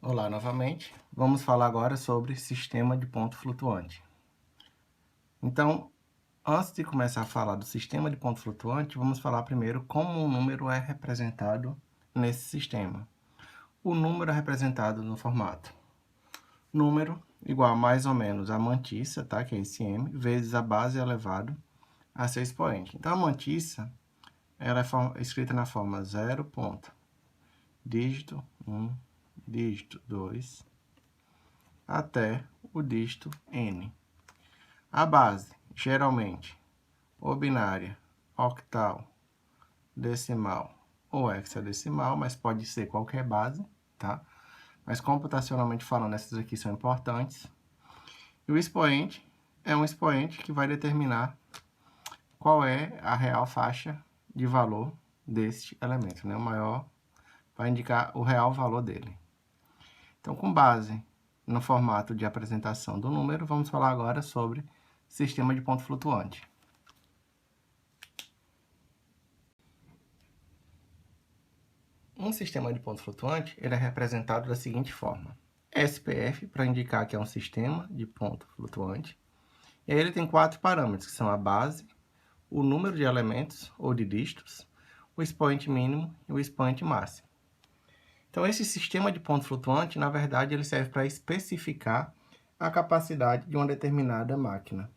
Olá novamente, vamos falar agora sobre sistema de ponto flutuante. Então, antes de começar a falar do sistema de ponto flutuante, vamos falar primeiro como um número é representado nesse sistema. O número é representado no formato número igual a mais ou menos a mantissa, tá? Que é esse m, vezes a base elevado a seu expoente. Então, a mantissa ela é escrita na forma 0 ponto, dígito 1, dígito 2, até o dígito n. A base, geralmente, ou binária, octal, decimal ou hexadecimal, mas pode ser qualquer base, tá? Mas computacionalmente falando, essas aqui são importantes. E o expoente é um expoente que vai determinar qual é a real faixa de valor deste elemento, né? O maior vai indicar o real valor dele. Então, com base no formato de apresentação do número, vamos falar agora sobre sistema de ponto flutuante. Um sistema de ponto flutuante ele é representado da seguinte forma. SPF, para indicar que é um sistema de ponto flutuante. E aí ele tem 4 parâmetros, que são a base, o número de elementos ou de dígitos, o expoente mínimo e o expoente máximo. Então, esse sistema de ponto flutuante, na verdade, ele serve para especificar a capacidade de uma determinada máquina.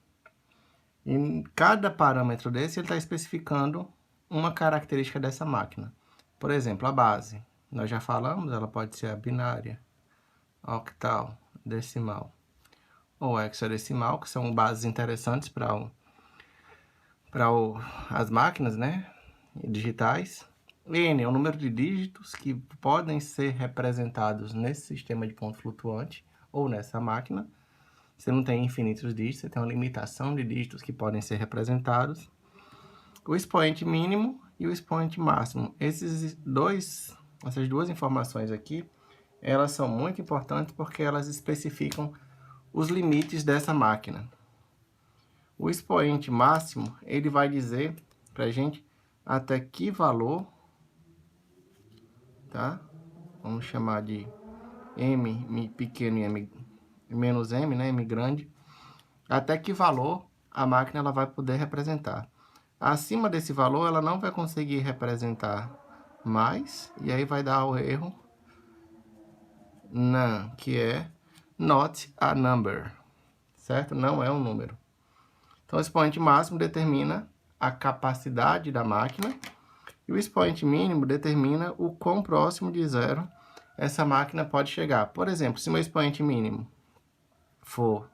E cada parâmetro desse ele está especificando uma característica dessa máquina. Por exemplo, a base. Nós já falamos, ela pode ser a binária, octal, decimal ou hexadecimal, que são bases interessantes para as máquinas, né, digitais. N é o número de dígitos que podem ser representados nesse sistema de ponto flutuante ou nessa máquina. Você não tem infinitos dígitos, você tem uma limitação de dígitos que podem ser representados. O expoente mínimo e o expoente máximo. Essas duas informações aqui, elas são muito importantes porque elas especificam os limites dessa máquina. O expoente máximo, ele vai dizer para a gente até que valor, tá? Vamos chamar de m pequeno e m menos m, né? M grande. Até que valor a máquina ela vai poder representar. Acima desse valor, ela não vai conseguir representar mais, e aí vai dar o erro none, que é not a number, certo? Não é um número. Então, o expoente máximo determina a capacidade da máquina, e o expoente mínimo determina o quão próximo de zero essa máquina pode chegar. Por exemplo, se meu expoente mínimo for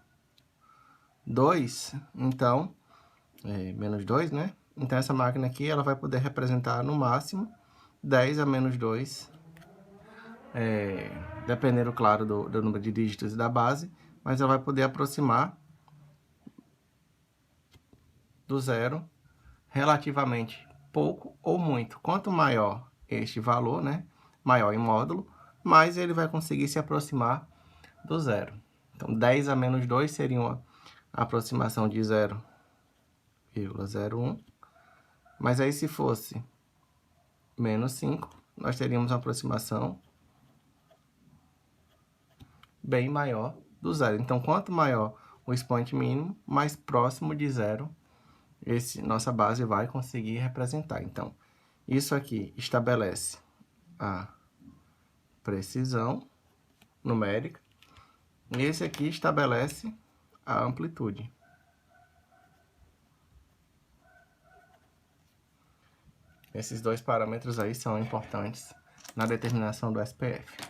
2, então, menos 2, né? Então, essa máquina aqui, ela vai poder representar no máximo 10 a menos 2, dependendo, claro, do número de dígitos e da base, mas ela vai poder aproximar do zero relativamente pouco ou muito. Quanto maior este valor, né, maior em módulo, mais ele vai conseguir se aproximar do zero. Então, 10 a menos 2 seria uma aproximação de 0,01. Mas aí, se fosse menos 5, nós teríamos uma aproximação bem maior do zero. Então, quanto maior o expoente mínimo, mais próximo de zero nossa base vai conseguir representar. Então, isso aqui estabelece a precisão numérica e esse aqui estabelece a amplitude. Esses dois parâmetros aí são importantes na determinação do SPF.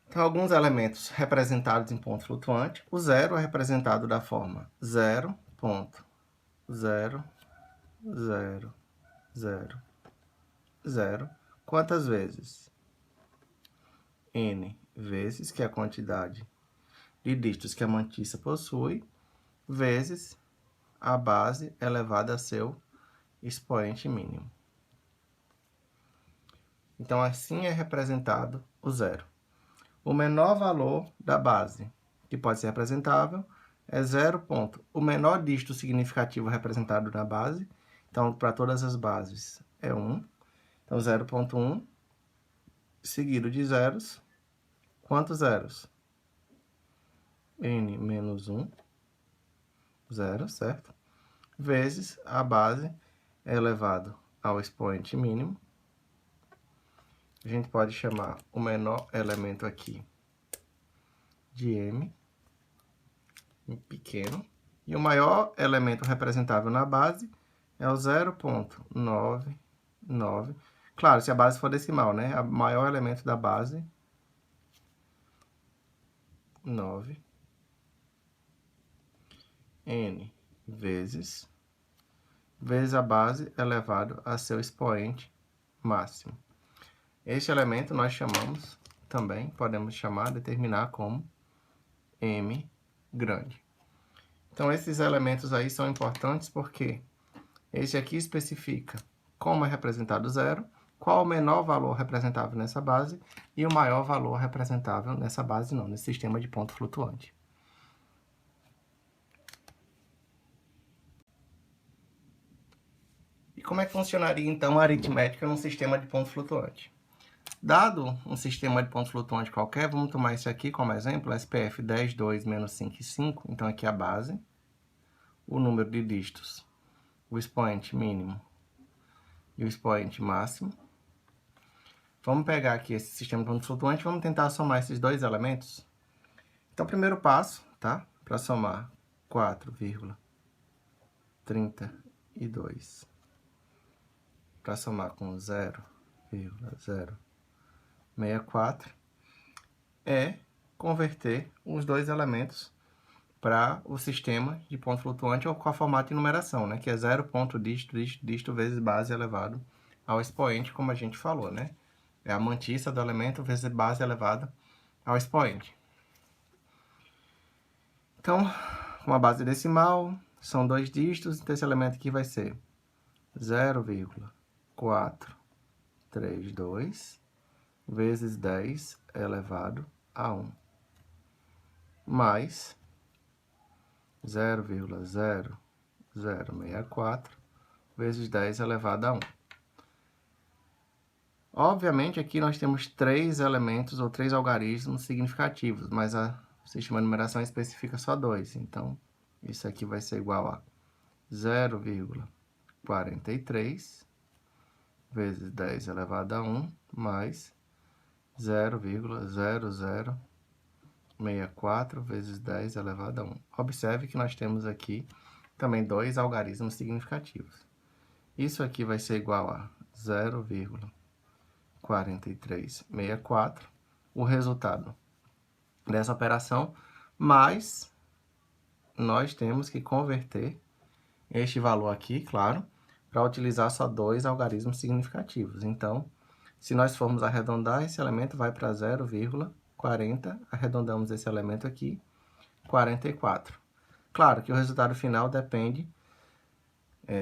Então, alguns elementos representados em ponto flutuante. O zero é representado da forma 0,000,0. Quantas vezes? N vezes, que é a quantidade de dígitos que a mantissa possui, vezes a base elevada a seu expoente mínimo. Então, assim é representado o zero. O menor valor da base, que pode ser representável, é 0. O menor dígito significativo representado na base, Então, para todas as bases é 1. Então, 0,1 seguido de zeros. Quantos zeros? N menos 1, 0, certo? Vezes a base elevado ao expoente mínimo. A gente pode chamar o menor elemento aqui de m, pequeno. E o maior elemento representável na base é o 0,99. Claro, se a base for decimal, né? O maior elemento da base, 9, n vezes a base elevado a seu expoente máximo. Este elemento nós chamamos também, podemos chamar, determinar como m grande. Então, esses elementos aí são importantes porque esse aqui especifica como é representado o zero, qual o menor valor representável nessa base e o maior valor representável nessa base não, nesse sistema de ponto flutuante. E como é que funcionaria, então, a aritmética num sistema de ponto flutuante? Dado um sistema de ponto flutuante qualquer, vamos tomar esse aqui como exemplo, SPF 10, 2, menos 5 e 5. Então, aqui a base, o número de dígitos, o expoente mínimo e o expoente máximo. Vamos pegar aqui esse sistema de ponto flutuante e vamos tentar somar esses dois elementos. Então, primeiro passo, tá? Para somar 4,32. Para somar com 0,064 é converter os dois elementos para o sistema de ponto flutuante ou com a formato de numeração, né? Que é 0 ponto dígito, dígito, dígito vezes base elevado ao expoente, como a gente falou, né? É a mantissa do elemento vezes base elevada ao expoente. Então, com a base decimal, são dois dígitos, então esse elemento aqui vai ser 0,432 vezes 10 elevado a 1, mais 0,0064 vezes 10 elevado a 1. Obviamente, aqui nós temos três elementos ou três algarismos significativos, mas o sistema de numeração especifica só dois. Então, isso aqui vai ser igual a 0,43 vezes 10 elevado a 1 mais 0,0064 vezes 10 elevado a 1. Observe que nós temos aqui também dois algarismos significativos. Isso aqui vai ser igual a 0,4364, o resultado dessa operação, mas nós temos que converter este valor aqui, claro, para utilizar só dois algarismos significativos. Então, se nós formos arredondar, esse elemento vai para 0,40, arredondamos esse elemento aqui, 44. Claro que o resultado final depende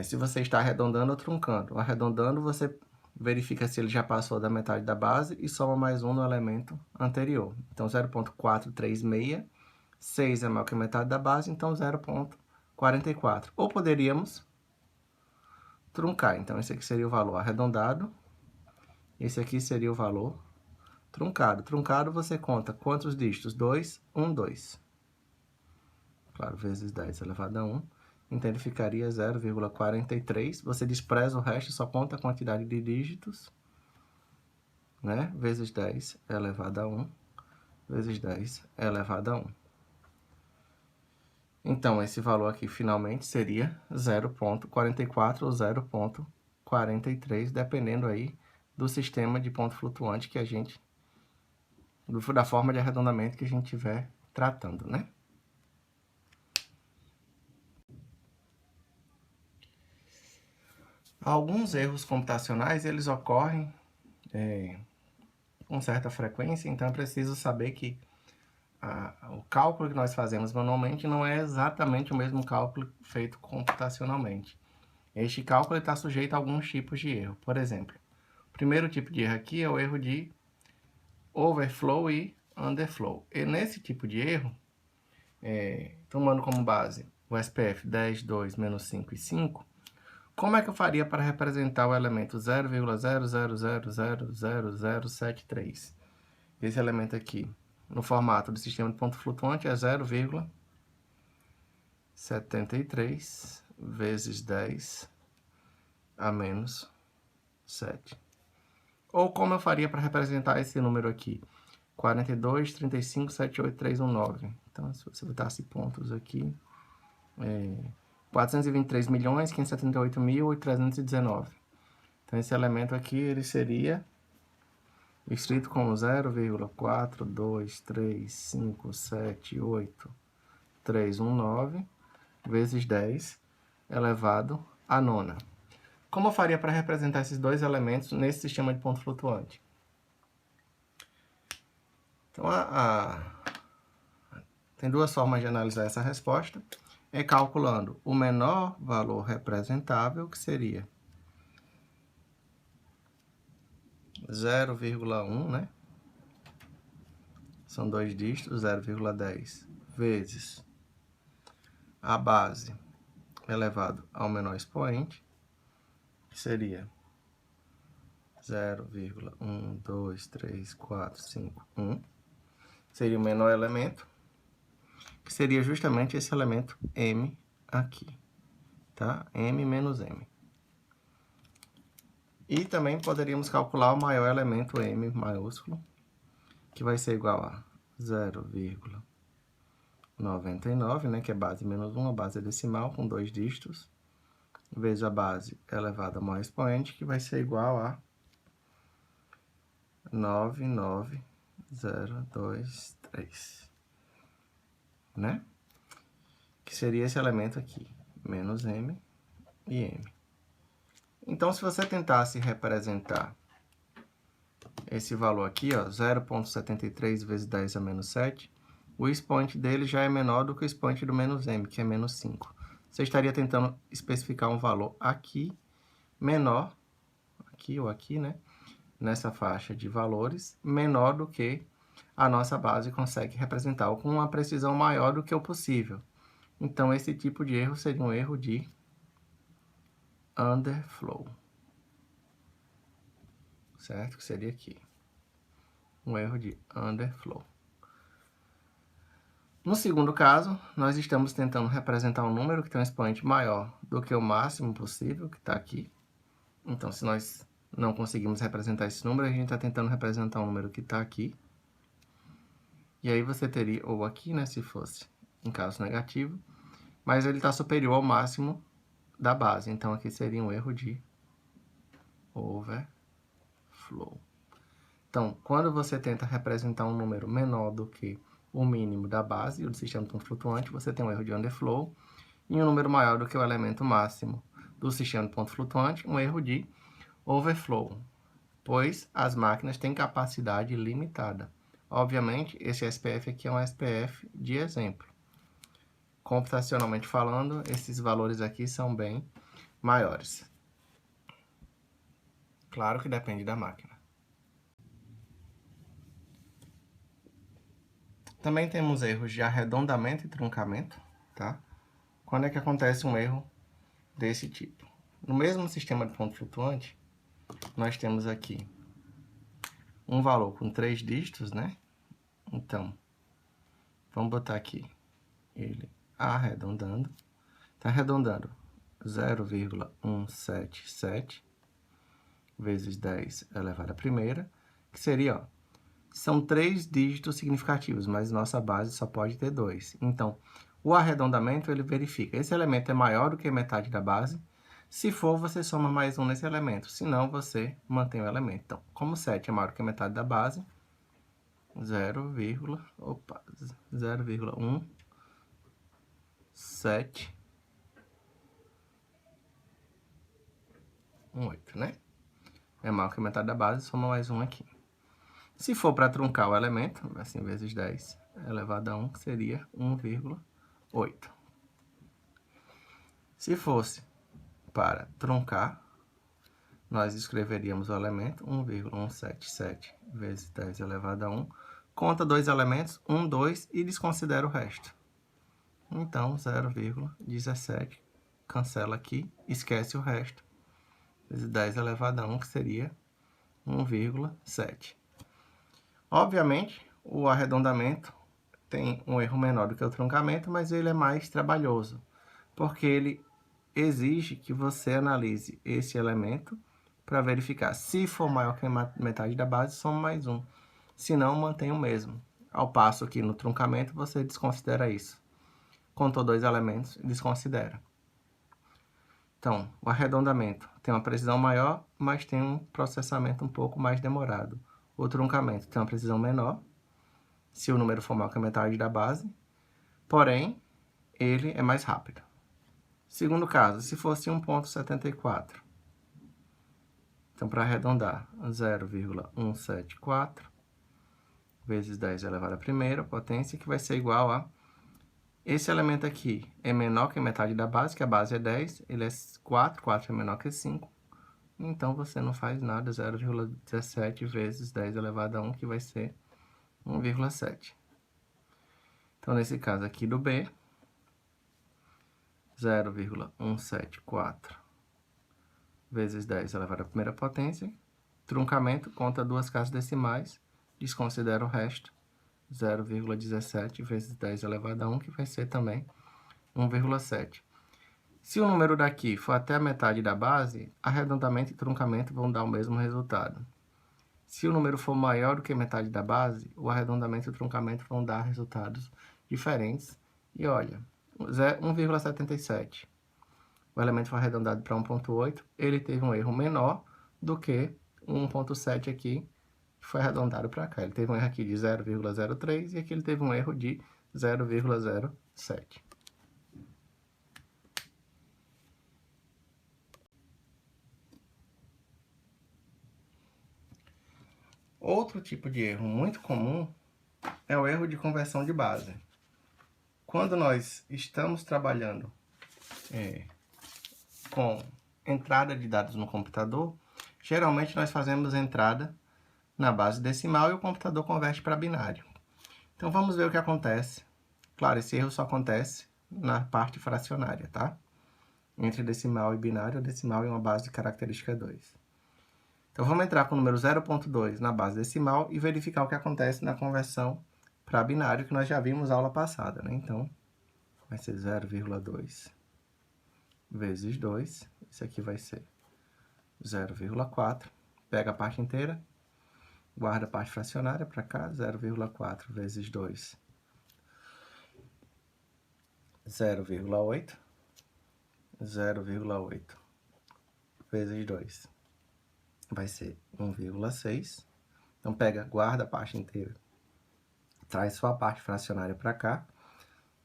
se você está arredondando ou truncando. Arredondando, você verifica se ele já passou da metade da base e soma mais um no elemento anterior. Então, 0,436, 6 é maior que a metade da base, então 0,44. Ou poderíamos truncar. Então, esse aqui seria o valor arredondado. Esse aqui seria o valor truncado. Truncado, você conta quantos dígitos? 2, 1, 2. Claro, vezes 10 elevado a 1. Então, ele ficaria 0,43. Você despreza o resto, só conta a quantidade de dígitos, né? Vezes 10 elevado a 1, vezes 10 elevado a 1. Então, esse valor aqui, finalmente, seria 0,44 ou 0,43, dependendo aí do sistema de ponto flutuante que a gente, da forma de arredondamento que a gente estiver tratando, né? Alguns erros computacionais, eles ocorrem com certa frequência, então é preciso saber que o cálculo que nós fazemos manualmente não é exatamente o mesmo cálculo feito computacionalmente. Este cálculo está sujeito a alguns tipos de erro. Por exemplo, o primeiro tipo de erro aqui é o erro de overflow e underflow. E nesse tipo de erro, tomando como base o SPF 10, 2, menos 5 e 5, Como é que eu faria para representar o elemento 0,00000073? Esse elemento aqui, no formato do sistema de ponto flutuante, é 0,73 vezes 10 a menos 7. Ou como eu faria para representar esse número aqui? 42, 35, 78, 319. Então, se você botasse pontos aqui, 423.578.319. Então, esse elemento aqui, ele seria escrito como 0,423578319 vezes 10 elevado à nona. Como eu faria para representar esses dois elementos nesse sistema de ponto flutuante? Então, tem duas formas de analisar essa resposta. É calculando o menor valor representável, que seria 0,1, né? São dois dígitos, 0,10 vezes a base elevado ao menor expoente, que seria 0,12345 seria o menor elemento, que seria justamente esse elemento M aqui, tá? M menos M. E também poderíamos calcular o maior elemento M maiúsculo, que vai ser igual a 0,99, né, que é base menos 1, a base é decimal, com dois dígitos, vezes a base elevada ao maior expoente, que vai ser igual a 99023, né? Que seria esse elemento aqui, menos M e M. Então, se você tentasse representar esse valor aqui, ó, 0,73 vezes 10 a menos 7, o expoente dele já é menor do que o expoente do menos M, que é menos 5. Você estaria tentando especificar um valor aqui, menor, aqui ou aqui, né? Nessa faixa de valores, menor do que a nossa base consegue representar, ou com uma precisão maior do que o possível. Então, esse tipo de erro seria um erro de underflow, certo? Que seria aqui, um erro de underflow. No segundo caso, nós estamos tentando representar um número que tem um expoente maior do que o máximo possível, que está aqui. Então, se nós não conseguimos representar esse número, a gente está tentando representar um número que está aqui. E aí você teria, ou aqui, né, se fosse em caso negativo, mas ele está superior ao máximo da base. Então, aqui seria um erro de overflow. Então, quando você tenta representar um número menor do que o mínimo da base do sistema de ponto flutuante, você tem um erro de underflow, e um número maior do que o elemento máximo do sistema de ponto flutuante, um erro de overflow, pois as máquinas têm capacidade limitada. Obviamente, esse SPF aqui é um SPF de exemplo. Computacionalmente falando, esses valores aqui são bem maiores. Claro que depende da máquina. Também temos erros de arredondamento e truncamento, tá? Quando é que acontece um erro desse tipo? No mesmo sistema de ponto flutuante, nós temos aqui um valor com 3 dígitos, né? Então, vamos botar aqui ele arredondando. Está arredondando 0,177 vezes 10 elevado à primeira, que seria, ó, são 3 dígitos significativos, mas nossa base só pode ter 2. Então, o arredondamento, ele verifica, esse elemento é maior do que metade da base. Se for, você soma mais um nesse elemento, se não, você mantém o elemento. Então, como 7 é maior do que metade da base, 0,178, né? É maior que metade da base, soma mais um aqui. Se for para truncar o elemento, assim, vezes 10 elevado a 1, que seria 1,8. Se fosse para truncar, nós escreveríamos o elemento 1,177 vezes 10 elevado a 1, conta dois elementos, 1, 2, e desconsidera o resto. Então, 0,17 cancela aqui, esquece o resto. Vezes 10 elevado a 1, que seria 1,7. Obviamente, o arredondamento tem um erro menor do que o truncamento, mas ele é mais trabalhoso, porque ele exige que você analise esse elemento para verificar. Se for maior que a metade da base, soma mais 1. Se não, mantém o mesmo. Ao passo que no truncamento você desconsidera isso. Contou 2 elementos, desconsidera. Então, o arredondamento tem uma precisão maior, mas tem um processamento um pouco mais demorado. O truncamento tem uma precisão menor, se o número for maior que a metade da base, porém, ele é mais rápido. Segundo caso, se fosse 1,74. Então, para arredondar, 0,174 vezes 10 elevado à primeira potência, que vai ser igual a... Esse elemento aqui é menor que a metade da base, que a base é 10, ele é 4, 4 é menor que 5. Então, você não faz nada, 0,17 vezes 10 elevado a 1, que vai ser 1,7. Então, nesse caso aqui do B, 0,174 vezes 10 elevado à primeira potência. Truncamento, conta 2 casas decimais, desconsidera o resto. 0,17 vezes 10 elevado a 1, que vai ser também 1,7. Se o número daqui for até a metade da base, arredondamento e truncamento vão dar o mesmo resultado. Se o número for maior do que metade da base, o arredondamento e o truncamento vão dar resultados diferentes. E olha, 1,77. O elemento foi arredondado para 1,8. Ele teve um erro menor do que 1,7 aqui, que foi arredondado para cá. Ele teve um erro aqui de 0,03 e aqui ele teve um erro de 0,07. Outro tipo de erro muito comum é o erro de conversão de base. Quando nós estamos trabalhando com entrada de dados no computador, geralmente nós fazemos entrada na base decimal e o computador converte para binário. Então, vamos ver o que acontece. Claro, esse erro só acontece na parte fracionária, tá? Entre decimal e binário, o decimal é uma base de característica 2. Então, vamos entrar com o número 0,2 na base decimal e verificar o que acontece na conversão para binário, que nós já vimos na aula passada, né? Então, vai ser 0,2 vezes 2. Isso aqui vai ser 0,4. Pega a parte inteira, guarda a parte fracionária para cá, 0,4 vezes 2, 0,8. 0,8 vezes 2 vai ser 1,6. Então, pega, guarda a parte inteira, traz só a parte fracionária para cá.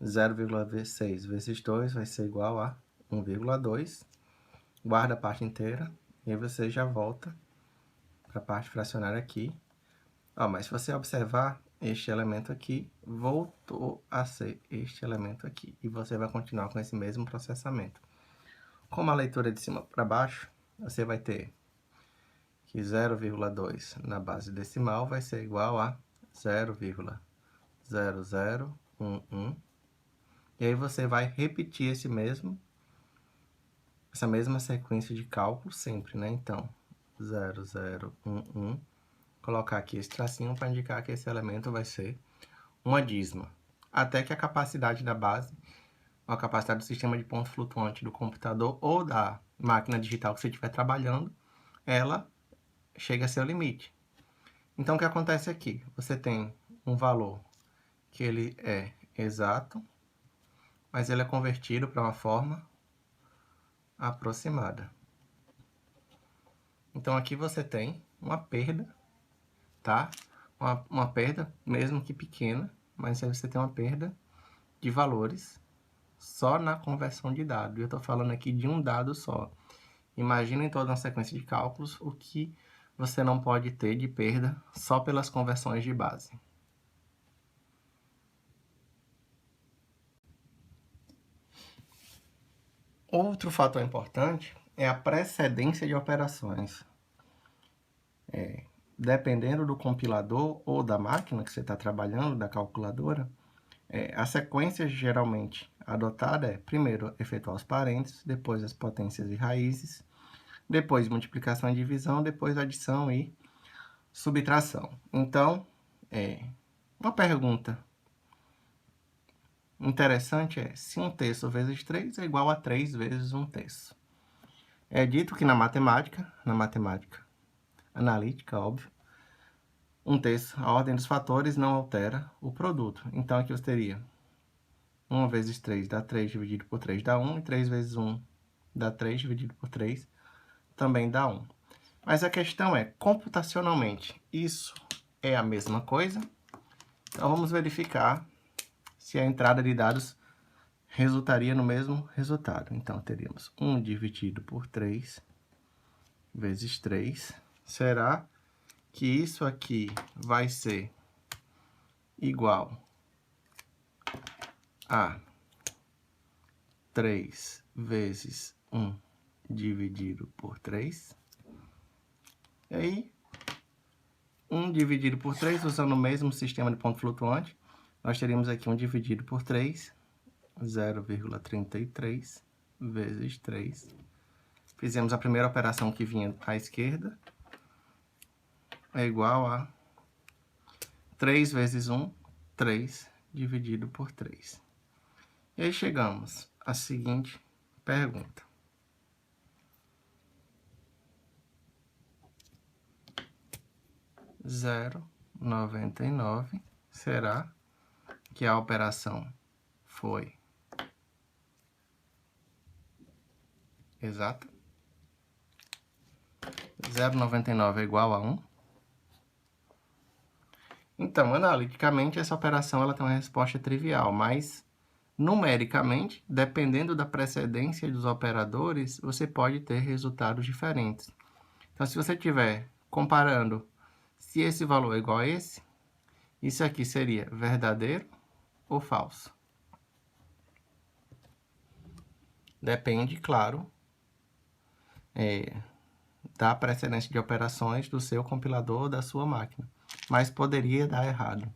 0,6 vezes 2 vai ser igual a 1,2. Guarda a parte inteira e aí você já volta para a parte fracionária aqui. Mas se você observar, este elemento aqui voltou a ser este elemento aqui. E você vai continuar com esse mesmo processamento. Como a leitura é de cima para baixo, você vai ter que 0,2 na base decimal vai ser igual a 0,0011. E aí você vai repetir essa mesma sequência de cálculo sempre, né? Então, 0011. Colocar aqui esse tracinho para indicar que esse elemento vai ser uma dízima. Até que a capacidade da base, a capacidade do sistema de ponto flutuante do computador ou da máquina digital que você estiver trabalhando, ela chega a ser o limite. Então, o que acontece aqui? Você tem um valor que ele é exato, mas ele é convertido para uma forma aproximada. Então, aqui você tem uma perda, tá? Uma perda, mesmo que pequena, mas aí você tem uma perda de valores só na conversão de dado. Eu estou falando aqui de um dado só. Imagina em toda uma sequência de cálculos o que você não pode ter de perda só pelas conversões de base. Outro fator importante é a precedência de operações. Dependendo do compilador ou da máquina que você está trabalhando, da calculadora, a sequência geralmente adotada é, primeiro, efetuar os parênteses, depois as potências e raízes, depois multiplicação e divisão, depois adição e subtração. Então, uma pergunta interessante é se 1/3 vezes 3 é igual a 3 vezes 1/3. É dito que na matemática analítica, óbvio, 1/3, a ordem dos fatores não altera o produto. Então, aqui eu teria 1 vezes 3 dá 3 dividido por 3 dá 1, e 3 vezes 1 dá 3 dividido por 3 também dá 1. Mas a questão é, computacionalmente, isso é a mesma coisa? Então, vamos verificar se a entrada de dados resultaria no mesmo resultado. Então, teríamos 1 dividido por 3 vezes 3. Será que isso aqui vai ser igual a 3 vezes 1 dividido por 3? E aí, 1 dividido por 3, usando o mesmo sistema de ponto flutuante, nós teríamos aqui 1 dividido por 3, 0,33 vezes 3. Fizemos a primeira operação que vinha à esquerda, é igual a 3 vezes 1, 3 dividido por 3. E aí chegamos à seguinte pergunta. Zero 99, será que a operação foi exata? 0,99 é igual a 1? Então, analiticamente, essa operação ela tem uma resposta trivial, mas numericamente, dependendo da precedência dos operadores, você pode ter resultados diferentes. Então, se você estiver comparando se esse valor é igual a esse, isso aqui seria verdadeiro ou falso? Depende, claro, da precedência de operações do seu compilador ou da sua máquina, mas poderia dar errado.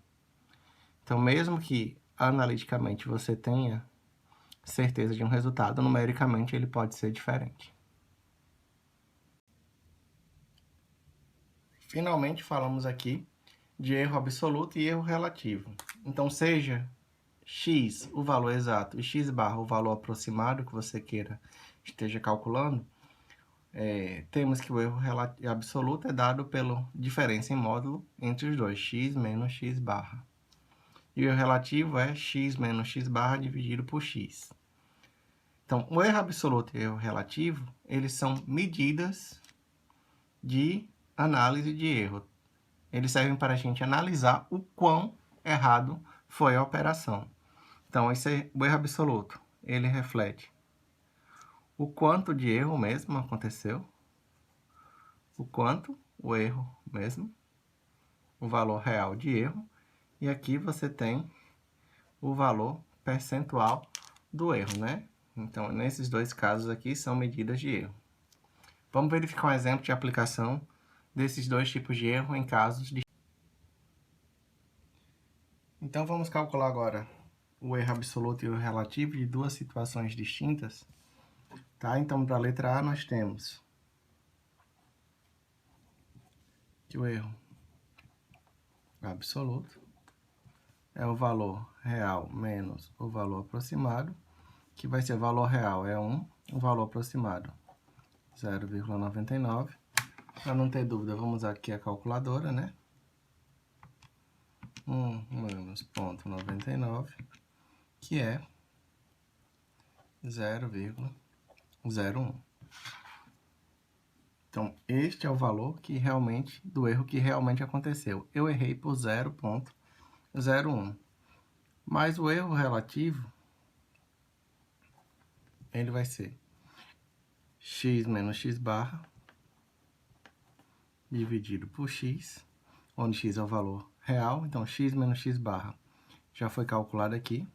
Então, mesmo que analiticamente você tenha certeza de um resultado, numericamente ele pode ser diferente. Finalmente, falamos aqui de erro absoluto e erro relativo. Então, seja x o valor exato e x barra o valor aproximado que você queira esteja calculando, temos que o erro absoluto é dado pela diferença em módulo entre os dois, x menos x barra. E o erro relativo é x menos x barra dividido por x. Então, o erro absoluto e o erro relativo, eles são medidas de análise de erro. Eles servem para a gente analisar o quão errado foi a operação. Então, esse é o erro absoluto. Ele reflete o quanto de erro mesmo aconteceu, o quanto o erro mesmo, o valor real de erro, e aqui você tem o valor percentual do erro, né? Então, nesses dois casos aqui são medidas de erro. Vamos verificar um exemplo de aplicação desses dois tipos de erro em casos de... Então, vamos calcular agora o erro absoluto e o relativo de duas situações distintas. Tá? Então, para a letra A, nós temos que o erro absoluto é o valor real menos o valor aproximado, que vai ser o valor real é 1, o valor aproximado 0,99. Para não ter dúvida, vamos usar aqui a calculadora, né? 1 menos 0,99, que é 0,01. Então, este é o valor que realmente, do erro que realmente aconteceu. Eu errei por 0,01. Mas o erro relativo, ele vai ser x menos x barra dividido por x, onde x é o valor real. Então, x menos x barra já foi calculado aqui,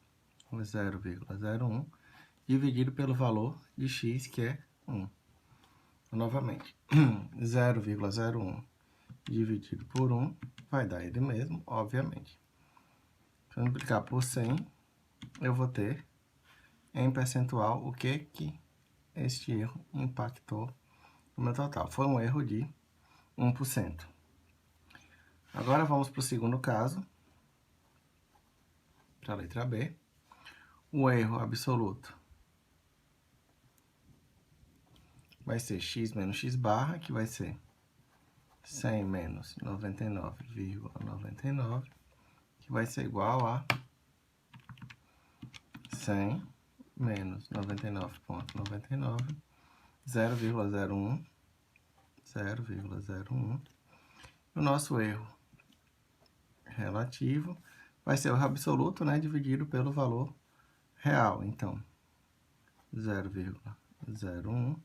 0,01, dividido pelo valor de x, que é 1. Novamente, 0,01 dividido por 1 vai dar ele mesmo, obviamente. Se eu multiplicar por 100, eu vou ter em percentual o que este erro impactou no meu total. Foi um erro de 1%. Agora vamos para o segundo caso, para a letra B. O erro absoluto vai ser x menos x barra, que vai ser 100 menos 99,99, que vai ser igual a 100 menos 99,99, 0,01, 0,01. O nosso erro relativo vai ser o erro absoluto, né, dividido pelo valor real. Então, 0,01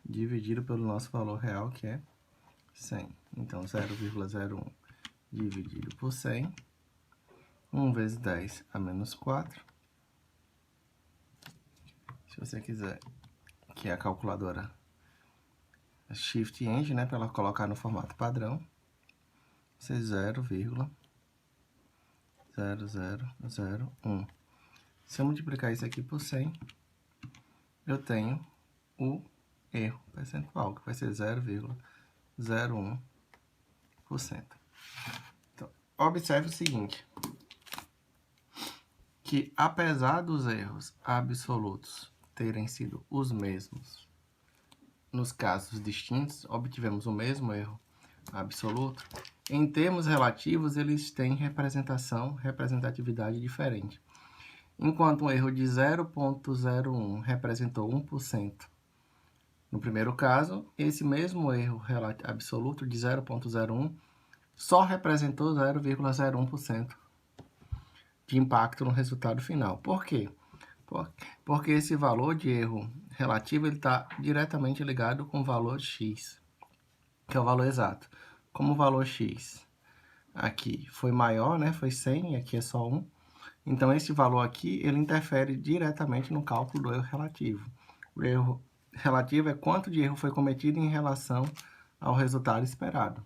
dividido pelo nosso valor real, que é 100. Então, 0,01 dividido por 100, 1 vezes 10 a menos 4. Se você quiser que a calculadora Shift End, né, para ela colocar no formato padrão, vai ser 0,0001. Se eu multiplicar isso aqui por 100, eu tenho o erro percentual, que vai ser 0,01%. Então, observe o seguinte, que apesar dos erros absolutos terem sido os mesmos, nos casos distintos, obtivemos o mesmo erro absoluto, em termos relativos, eles têm representatividade diferente. Enquanto um erro de 0,01 representou 1%, no primeiro caso, esse mesmo erro absoluto de 0,01 só representou 0,01% de impacto no resultado final. Por quê? Porque esse valor de erro relativo está diretamente ligado com o valor x, que é o valor exato. Como o valor x aqui foi maior, né, foi 100, e aqui é só 1, então esse valor aqui ele interfere diretamente no cálculo do erro relativo. O erro relativo é quanto de erro foi cometido em relação ao resultado esperado.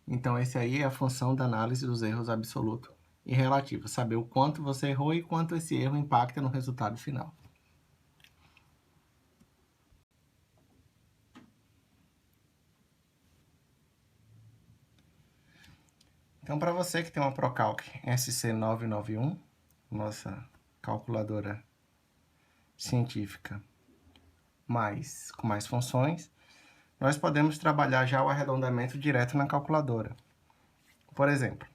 Então, esse aí é a função da análise dos erros absoluto e relativo, saber o quanto você errou e quanto esse erro impacta no resultado final. Então, para você que tem uma Procalc SC991, nossa calculadora científica com mais funções, nós podemos trabalhar já o arredondamento direto na calculadora. Por exemplo,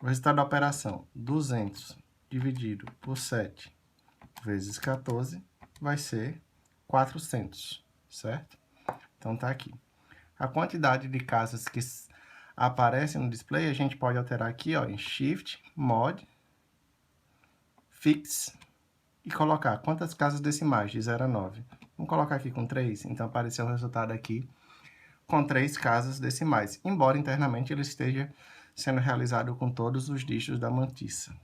o resultado da operação 200 dividido por 7 vezes 14 vai ser 400, certo? Então, tá aqui. A quantidade de casas que aparecem no display, a gente pode alterar aqui, ó, em Shift, Mod, Fix, e colocar quantas casas decimais, de 0 a 9. Vamos colocar aqui com 3, então apareceu o resultado aqui com 3 casas decimais, embora internamente ele esteja sendo realizado com todos os dígitos da mantissa.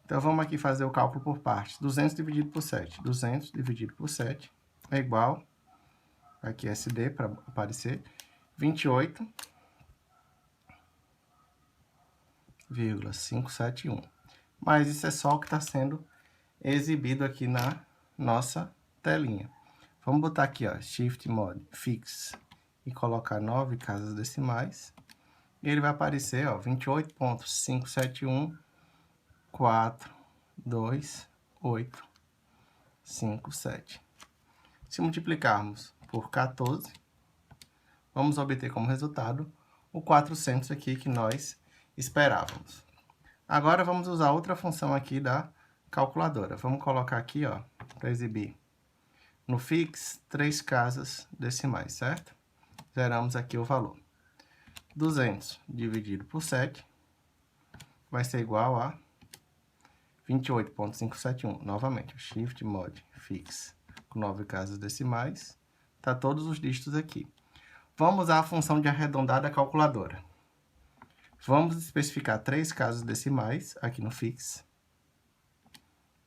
Então, vamos aqui fazer o cálculo por partes. 200 dividido por 7. 200 dividido por 7 é igual, aqui SD para aparecer, 28,571. Mas isso é só o que está sendo exibido aqui na nossa telinha. Vamos botar aqui, ó, Shift Mod Fix e colocar 9 casas decimais. E ele vai aparecer, ó, 28,571, 4, 2, 8, 5, 7. Se multiplicarmos por 14, vamos obter como resultado o 400 aqui que nós esperávamos. Agora, vamos usar outra função aqui da calculadora. Vamos colocar aqui, ó, para exibir no Fix 3 casas decimais, certo? Zeramos aqui o valor. 200 dividido por 7 vai ser igual a 28,571. Novamente, Shift Mod Fix com 9 casas decimais. Tá todos os dígitos aqui. Vamos usar a função de arredondar da calculadora. Vamos especificar 3 casas decimais aqui no Fix,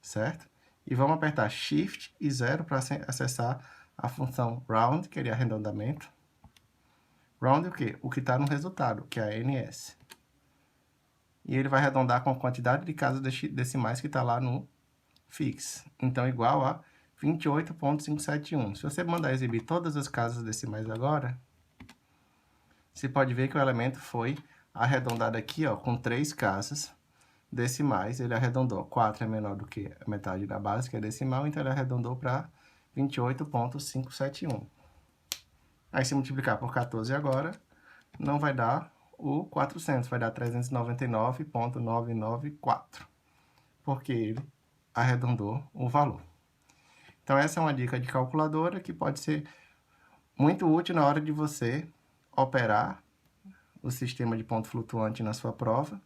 certo? E vamos apertar Shift e 0 para acessar a função Round, que é arredondamento. Round o quê? O que está no resultado, que é a NS. E ele vai arredondar com a quantidade de casas decimais que está lá no fix. Então, igual a 28,571. Se você mandar exibir todas as casas decimais agora, você pode ver que o elemento foi arredondado aqui, ó, com 3 casas decimais. Ele arredondou. 4 é menor do que a metade da base, que é decimal, então ele arredondou para 28,571. Aí, se multiplicar por 14 agora, não vai dar o 400, vai dar 399,994, porque ele arredondou o valor. Então, essa é uma dica de calculadora que pode ser muito útil na hora de você operar o sistema de ponto flutuante na sua prova.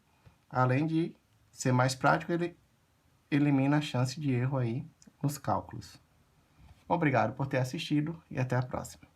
Além de ser mais prático, ele elimina a chance de erro aí nos cálculos. Obrigado por ter assistido e até a próxima.